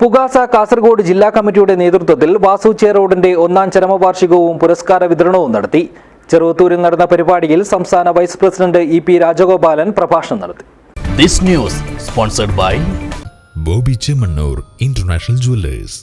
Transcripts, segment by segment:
പുകാസ കാസർഗോഡ് ജില്ലാ കമ്മിറ്റിയുടെ നേതൃത്വത്തിൽ വാസു ചേറോഡിന്റെ ഒന്നാം ചരമവാർഷികവും പുരസ്കാര വിതരണവും നടത്തി. ചെറുവത്തൂരിൽ നടന്ന പരിപാടിയിൽ സംസ്ഥാന വൈസ് പ്രസിഡന്റ് ഇ.പി. രാജഗോപാലൻ പ്രഭാഷണം നടത്തി. This news sponsored by Bobby Chemmanur international jewellers.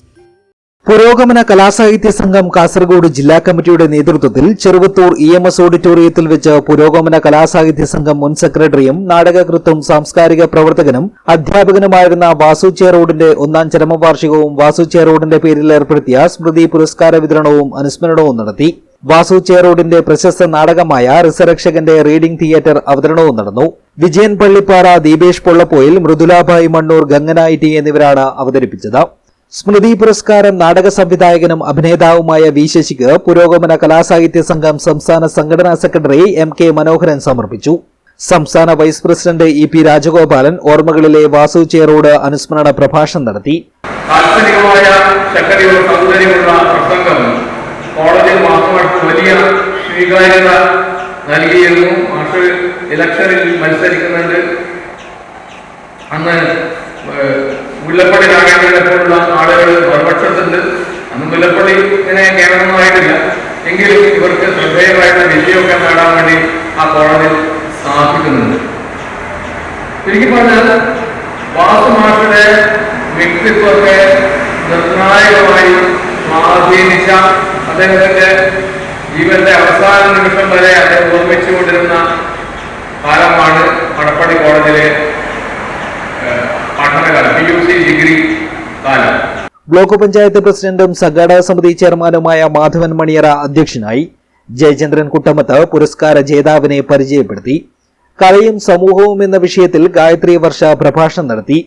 പുരോഗമന കലാസാഹിത്യ സംഘം കാസർഗോഡ് ജില്ലാ കമ്മിറ്റിയുടെ നേതൃത്വത്തിൽ ചെറുവത്തൂർ EMS ഓഡിറ്റോറിയത്തിൽ വെച്ച് പുരോഗമന കലാസാഹിത്യ സംഘം മുൻ സെക്രട്ടറിയും നാടകകൃത്തും സാംസ്കാരിക പ്രവർത്തകനും അധ്യാപകനുമായിരുന്ന വാസു ചേറോഡിന്റെ ഒന്നാം ചരമവാർഷികവും വാസു ചേറോഡിന്റെ പേരിൽ ഏർപ്പെടുത്തിയ സ്മൃതി പുരസ്കാര വിതരണവും അനുസ്മരണവും നടത്തി. വാസു ചേറോഡിന്റെ പ്രശസ്ത നാടകമായ റിസറക്ഷകന്റെ റീഡിംഗ് തിയേറ്റർ അവതരണവും നടന്നു. വിജയൻ പള്ളിപ്പാറ, ദീപേഷ് പൊള്ളപ്പോയിൽ, മൃദുലാഭായ് മണ്ണൂർ, ഗംഗനായിറ്റി എന്നിവരാണ് അവതരിപ്പിച്ചത്. സ്മൃതി പുരസ്കാരം നാടക സംവിധായകനും അഭിനേതാവുമായ വി ശശിക്ക് പുരോഗമന കലാസാഹിത്യ സംഘം സംസ്ഥാന സംഘടനാ സെക്രട്ടറി M.K. മനോഹരൻ സമർപ്പിച്ചു. സംസ്ഥാന വൈസ് പ്രസിഡന്റ് ഇ.പി. രാജഗോപാലൻ ഓർമ്മകളിലെ വാസു ചേറോഡ് അനുസ്മരണ പ്രഭാഷണം നടത്തി. കോളേജിൽ മാസമായിട്ട് വലിയ സ്വീകാര്യത നൽകിയിരുന്നു. മാഷ് ഇലക്ഷനിൽ മത്സരിക്കുന്നുണ്ട്. അന്ന് മുല്ലപ്പള്ളി രാമേന്ദ്രനെപ്പോലുള്ള ആളുകൾ മറുപക്ഷത്തുണ്ട്. അന്ന് മുല്ലപ്പള്ളി ഇങ്ങനെ കേരളമായിട്ടില്ല. എങ്കിലും ഇവർക്ക് ശ്രദ്ധേയമായിട്ട് വിജയമൊക്കെ നേടാൻ വേണ്ടി ആ കോളേജിൽ സാധിക്കുന്നുണ്ട്. ചുരുക്കി പറഞ്ഞാൽ വാസു മാഷിന്റെ വ്യക്തിത്വത്തെ നിർണായകമായി സ്വാധീനിച്ച അദ്ദേഹത്തിന്റെ ജീവന്റെ അവസാന നിമിഷം വരെ അദ്ദേഹം ഓർമ്മിച്ചുകൊണ്ടിരുന്ന കാലമാണ് മടപ്പള്ളി കോളേജിലെ പഠനകാലം, PUC ഡിഗ്രി കാലം. ബ്ലോക്ക് പഞ്ചായത്ത് പ്രസിഡന്റും സംഘാടക സമിതി ചെയർമാനുമായ മാധവൻ മണിയറ അധ്യക്ഷനായി. ജയചന്ദ്രൻ കുട്ടമത്ത് പുരസ്കാര ജേതാവിനെ പരിചയപ്പെടുത്തി. കലയും സമൂഹവും എന്ന വിഷയത്തിൽ ഗായത്രി വർഷ പ്രഭാഷണം നടത്തി.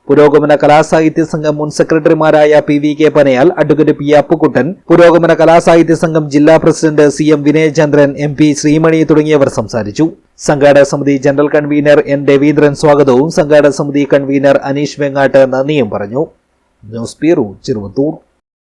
പുരോഗമന കലാസാഹിത്യ സംഘം മുൻ സെക്രട്ടറിമാരായ PV.K. Panayal, advocate P. Appukuttan, പുരോഗമന കലാസാഹിത്യ സംഘം ജില്ലാ president CM Vinayachandran, MP Sreemani തുടങ്ങിയവർ സംസാരിച്ചു. സംഘാടക സമിതി ജനറൽ കൺവീനർ N. രവീന്ദ്രൻ സ്വാഗതവും സംഘാടക സമിതി കൺവീനർ അനീഷ് വെങ്ങാട്ട് നന്ദിയും പറഞ്ഞു. News bureau, Cheruvathur.